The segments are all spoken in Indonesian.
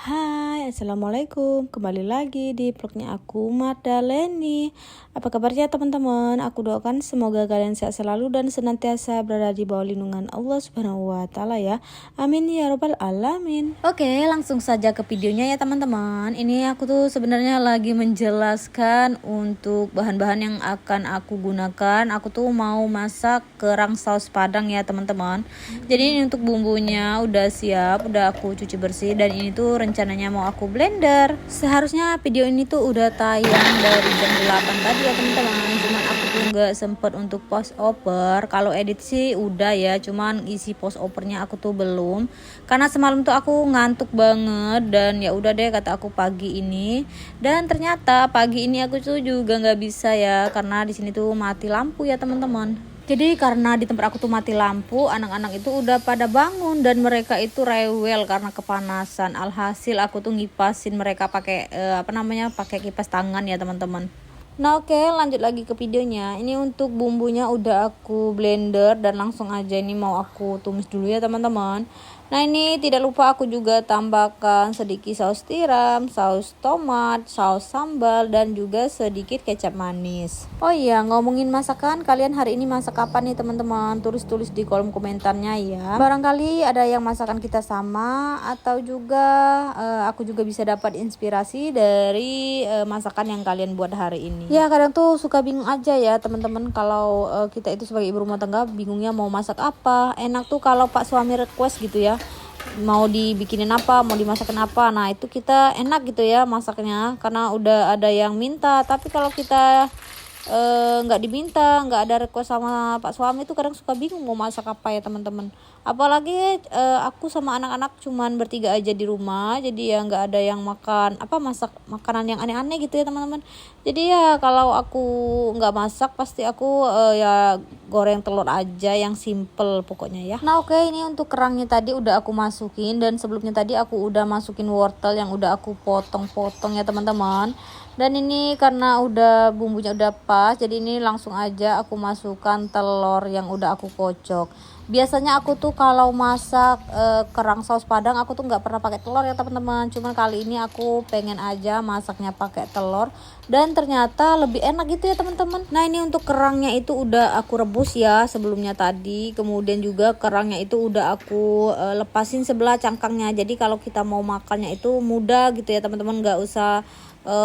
Hai, Assalamualaikum. Kembali lagi di vlognya aku, Mardaleni. Apa kabarnya teman-teman? Aku doakan semoga kalian sehat selalu dan senantiasa berada di bawah lindungan Allah Subhanahu wa Ta'ala ya. Amin ya Rabbal Alamin. Oke, langsung saja ke videonya ya teman-teman. Ini aku tuh sebenarnya lagi menjelaskan untuk bahan-bahan yang akan aku gunakan. Aku tuh mau masak kerang saus Padang ya teman-teman. Jadi ini untuk bumbunya udah siap, udah aku cuci bersih, dan ini tuh rencananya mau aku blender. Seharusnya video ini tuh udah tayang dari jam 8 tadi ya teman-teman, cuman aku tuh nggak sempet untuk post over. Kalau edit sih udah ya, cuman isi post overnya aku tuh belum, karena semalam tuh aku ngantuk banget. Dan ya udah deh, kata aku pagi ini, dan ternyata pagi ini aku tuh juga nggak bisa ya, karena di sini tuh mati lampu ya teman-teman. Jadi karena di tempat aku tuh mati lampu, anak-anak itu udah pada bangun dan mereka itu rewel karena kepanasan. Alhasil aku tuh ngipasin mereka pakai pakai kipas tangan ya teman-teman. Nah oke, lanjut lagi ke videonya. Ini untuk bumbunya udah aku blender dan langsung aja ini mau aku tumis dulu ya teman-teman. Nah ini tidak lupa aku juga tambahkan sedikit saus tiram, saus tomat, saus sambal, dan juga sedikit kecap manis. Oh iya, ngomongin masakan, kalian hari ini masak apa nih teman-teman? Tulis-tulis di kolom komentarnya ya. Barangkali ada yang masakan kita sama, atau juga aku juga bisa dapat inspirasi dari masakan yang kalian buat hari ini. Ya kadang tuh suka bingung aja ya teman-teman, kalau kita itu sebagai ibu rumah tangga bingungnya mau masak apa. Enak tuh kalau Pak suami request gitu ya, mau dibikinin apa, mau dimasakin apa. Nah itu kita enak gitu ya masaknya, karena udah ada yang minta. Tapi kalau kita nggak diminta, nggak ada request sama Pak suami, itu kadang suka bingung mau masak apa ya teman-teman. Apalagi aku sama anak-anak cuman bertiga aja di rumah, jadi ya nggak ada yang masak makanan yang aneh-aneh gitu ya teman-teman. Jadi ya kalau aku nggak masak, pasti aku ya goreng telur aja yang simple pokoknya ya. Nah oke, ini untuk kerangnya tadi udah aku masukin, dan sebelumnya tadi aku udah masukin wortel yang udah aku potong-potong ya teman-teman. Dan ini karena udah bumbunya udah pas, jadi ini langsung aja aku masukkan telur yang udah aku kocok. Biasanya aku tuh kalau masak kerang saus Padang, aku tuh nggak pernah pakai telur ya teman-teman. Cuman kali ini aku pengen aja masaknya pakai telur, dan ternyata lebih enak gitu ya teman-teman. Nah ini untuk kerangnya itu udah aku rebus ya sebelumnya tadi. Kemudian juga kerangnya itu udah aku lepasin sebelah cangkangnya. Jadi kalau kita mau makannya itu mudah gitu ya teman-teman, nggak usah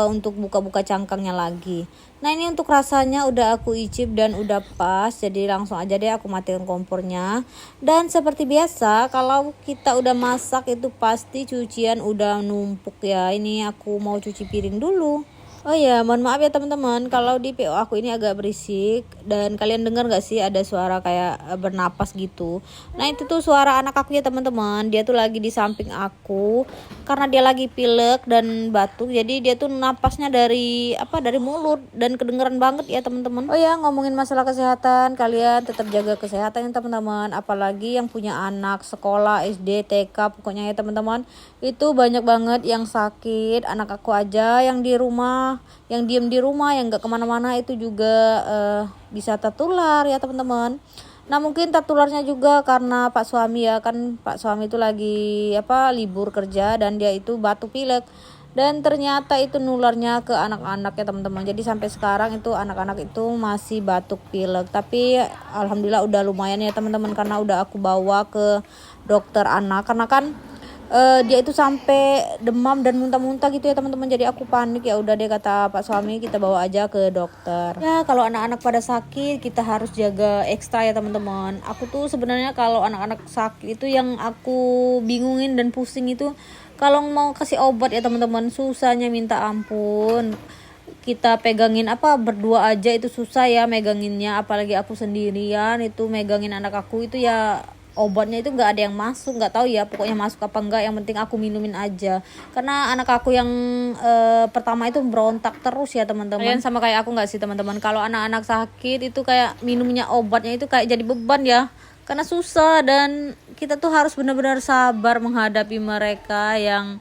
untuk buka-buka cangkangnya lagi. Nah ini untuk rasanya udah aku icip dan udah pas, jadi langsung aja deh aku matiin kompornya. Dan seperti biasa kalau kita udah masak itu pasti cucian udah numpuk ya. Ini aku mau cuci piring dulu. Oh ya, mohon maaf ya teman-teman kalau di PO aku ini agak berisik, dan kalian dengar gak sih ada suara kayak bernapas gitu. Nah itu tuh suara anak aku ya teman-teman, dia tuh lagi di samping aku karena dia lagi pilek dan batuk, jadi dia tuh napasnya dari mulut, dan kedengeran banget ya teman-teman. Oh ya, ngomongin masalah kesehatan, kalian tetap jaga kesehatan ya teman-teman, apalagi yang punya anak sekolah SD, TK, pokoknya ya teman-teman. Itu banyak banget yang sakit, anak aku aja yang di rumah, yang diem di rumah, yang nggak kemana-mana, itu juga bisa tertular ya teman-teman. Nah mungkin tertularnya juga karena Pak suami ya, kan Pak suami itu lagi libur kerja, dan dia itu batuk pilek, dan ternyata itu nularnya ke anak-anak ya teman-teman. Jadi sampai sekarang itu anak-anak itu masih batuk pilek, tapi alhamdulillah udah lumayan ya teman-teman, karena udah aku bawa ke dokter anak, karena kan dia itu sampai demam dan muntah-muntah gitu ya teman-teman. Jadi aku panik, ya udah deh kata Pak suami, kita bawa aja ke dokter. Ya kalau anak-anak pada sakit kita harus jaga ekstra ya teman-teman. Aku tuh sebenarnya kalau anak-anak sakit itu yang aku bingungin dan pusing itu kalau mau kasih obat ya teman-teman, susahnya minta ampun. Kita pegangin berdua aja itu susah ya meganginnya, apalagi aku sendirian itu megangin anak aku itu ya. Obatnya itu nggak ada yang masuk, nggak tahu ya pokoknya masuk apa enggak, yang penting aku minumin aja, karena anak aku yang pertama itu berontak terus ya teman-teman. Kalian sama kayak aku nggak sih teman-teman, kalau anak-anak sakit itu kayak minumnya obatnya itu kayak jadi beban ya, karena susah, dan kita tuh harus benar-benar sabar menghadapi mereka yang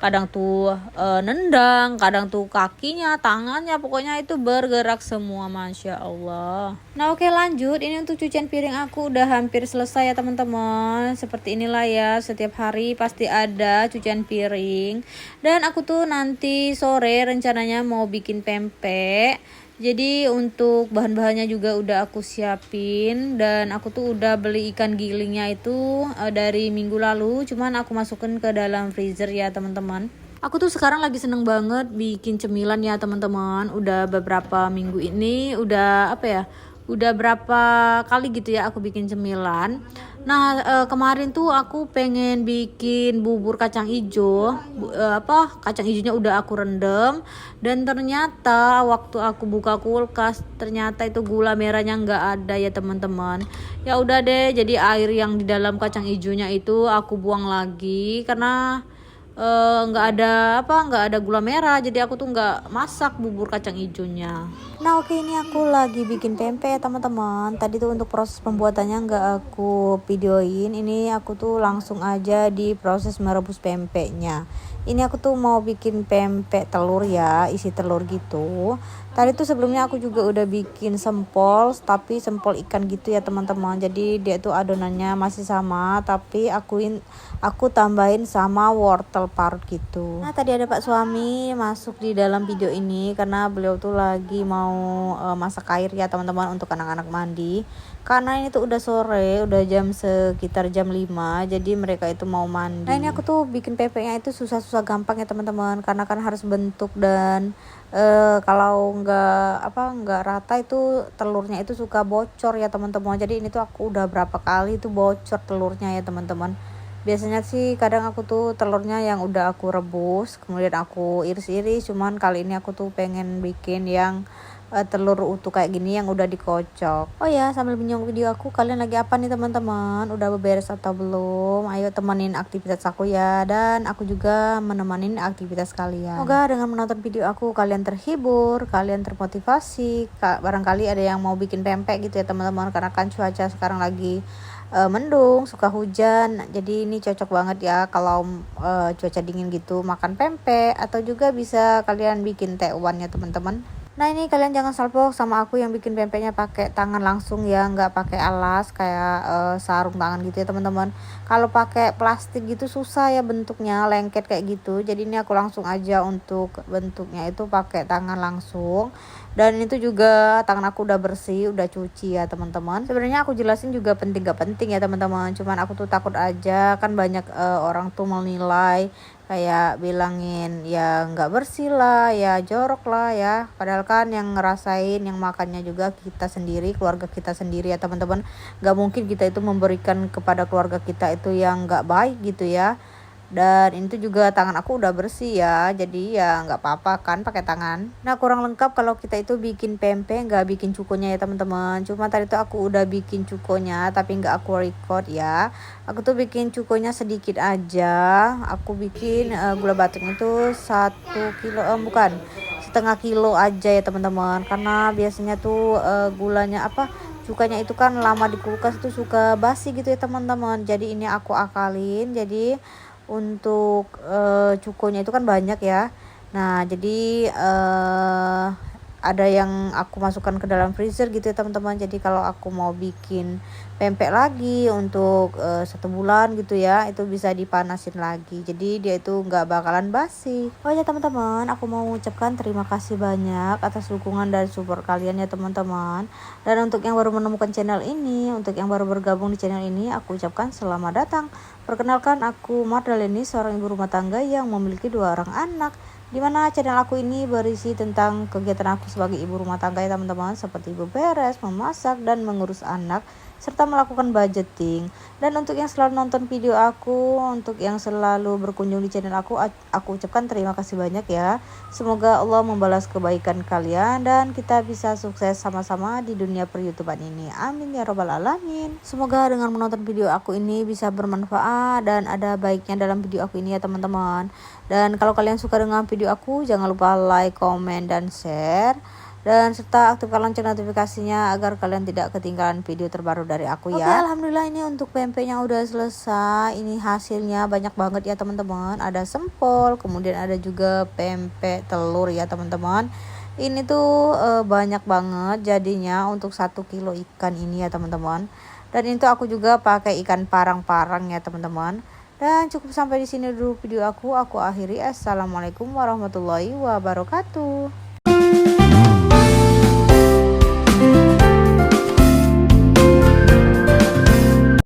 kadang tuh nendang, kadang tuh kakinya, tangannya, pokoknya itu bergerak semua, Masya Allah. Nah oke, lanjut. Ini untuk cucian piring aku udah hampir selesai ya teman-teman. Seperti inilah ya, setiap hari pasti ada cucian piring. Dan aku tuh nanti sore rencananya mau bikin pempek. Jadi untuk bahan-bahannya juga udah aku siapin, dan aku tuh udah beli ikan gilingnya itu dari minggu lalu, cuman aku masukin ke dalam freezer ya teman-teman. Aku tuh sekarang lagi seneng banget bikin cemilan ya teman-teman. Udah beberapa minggu ini udah udah berapa kali gitu ya aku bikin cemilan. Nah kemarin tuh aku pengen bikin bubur kacang ijo. Kacang ijonya udah aku rendam, dan ternyata waktu aku buka kulkas ternyata itu gula merahnya nggak ada ya teman-teman. Ya udah deh, jadi air yang di dalam kacang ijonya itu aku buang lagi karena nggak ada gula merah, jadi aku tuh nggak masak bubur kacang ijonya. Nah oke, ini aku lagi bikin pempek ya teman-teman. Tadi tuh untuk proses pembuatannya nggak aku videoin, ini aku tuh langsung aja di proses merebus pempeknya. Ini aku tuh mau bikin pempek telur ya, isi telur gitu. Tadi tuh sebelumnya aku juga udah bikin sempol, tapi sempol ikan gitu ya teman-teman. Jadi dia tuh adonannya masih sama, tapi aku tambahin sama wortel parut gitu. Nah tadi ada Pak suami masuk di dalam video ini karena beliau tuh lagi mau masak air ya teman-teman untuk anak-anak mandi. Karena ini tuh udah sore, udah sekitar jam 5, jadi mereka itu mau mandi. Nah ini aku tuh bikin pempeknya itu susah-susah gampang ya teman-teman, karena kan harus bentuk, dan kalau nggak rata itu telurnya itu suka bocor ya teman-teman. Jadi ini tuh aku udah berapa kali tuh bocor telurnya ya teman-teman. Biasanya sih kadang aku tuh telurnya yang udah aku rebus kemudian aku iris-iris, cuman kali ini aku tuh pengen bikin yang telur utuh kayak gini yang udah dikocok. Oh ya, sambil menyimak video aku, kalian lagi apa nih teman-teman? Udah beberes atau belum? Ayo temenin aktivitas aku ya, dan aku juga menemani aktivitas kalian. Semoga dengan menonton video aku kalian terhibur, kalian termotivasi. Barangkali ada yang mau bikin pempek gitu ya teman-teman, karena kan cuaca sekarang lagi mendung, suka hujan. Jadi ini cocok banget ya kalau cuaca dingin gitu makan pempek, atau juga bisa kalian bikin tekwan ya teman-teman. Nah ini kalian jangan salpok sama aku yang bikin pempeknya pakai tangan langsung ya, nggak pakai alas kayak sarung tangan gitu ya teman-teman. Kalau pakai plastik gitu susah ya bentuknya, lengket kayak gitu. Jadi ini aku langsung aja untuk bentuknya itu pakai tangan langsung. Dan itu juga tangan aku udah bersih, udah cuci ya teman-teman. Sebenarnya aku jelasin juga penting gak penting ya teman-teman, cuman aku tuh takut aja, kan banyak orang tuh menilai kayak bilangin ya nggak bersih lah, ya jorok lah ya, padahal kan yang ngerasain, yang makannya juga kita sendiri, keluarga kita sendiri ya teman-teman. Nggak mungkin kita itu memberikan kepada keluarga kita itu yang nggak baik gitu ya. Dan itu juga tangan aku udah bersih ya, jadi ya nggak apa-apa kan pakai tangan. Nah kurang lengkap kalau kita itu bikin pempek nggak bikin cukonya ya teman-teman. Cuma tadi tuh aku udah bikin cukonya tapi nggak aku record ya. Aku tuh bikin cukonya sedikit aja. Aku bikin gula batunya itu 1 kilo, bukan, setengah kilo aja ya teman-teman. Karena biasanya tuh cukanya itu kan lama di kulkas tuh suka basi gitu ya teman-teman. Jadi ini aku akalin, jadi untuk cukonya itu kan banyak ya. Nah jadi ada yang aku masukkan ke dalam freezer gitu ya teman-teman. Jadi kalau aku mau bikin pempek lagi untuk 1 bulan gitu ya, itu bisa dipanasin lagi, jadi dia itu nggak bakalan basi. Oh ya teman-teman, aku mau mengucapkan terima kasih banyak atas dukungan dan support kalian ya teman-teman. Dan untuk yang baru menemukan channel ini, untuk yang baru bergabung di channel ini, aku ucapkan selamat datang. Perkenalkan, aku Mardaleni, seorang ibu rumah tangga yang memiliki 2 orang anak, di mana channel aku ini berisi tentang kegiatan aku sebagai ibu rumah tangga ya teman-teman, seperti beberes, memasak, dan mengurus anak, serta melakukan budgeting. Dan untuk yang selalu nonton video aku, untuk yang selalu berkunjung di channel aku ucapkan terima kasih banyak ya. Semoga Allah membalas kebaikan kalian dan kita bisa sukses sama-sama di dunia per-YouTubean ini. Amin ya robbal alamin. Semoga dengan menonton video aku ini bisa bermanfaat dan ada baiknya dalam video aku ini ya teman-teman. Dan kalau kalian suka dengan video aku, jangan lupa like, comment, dan share. dan serta aktifkan lonceng notifikasinya agar kalian tidak ketinggalan video terbaru dari aku ya. Oke, alhamdulillah ini untuk pempeknya udah selesai. Ini hasilnya banyak banget ya teman-teman. Ada sempol, kemudian ada juga pempek telur ya teman-teman. Ini tuh banyak banget jadinya untuk 1 kilo ikan ini ya teman-teman. Dan itu aku juga pakai ikan parang-parang ya teman-teman. Dan cukup sampai di sini dulu video aku akhiri. Assalamualaikum warahmatullahi wabarakatuh.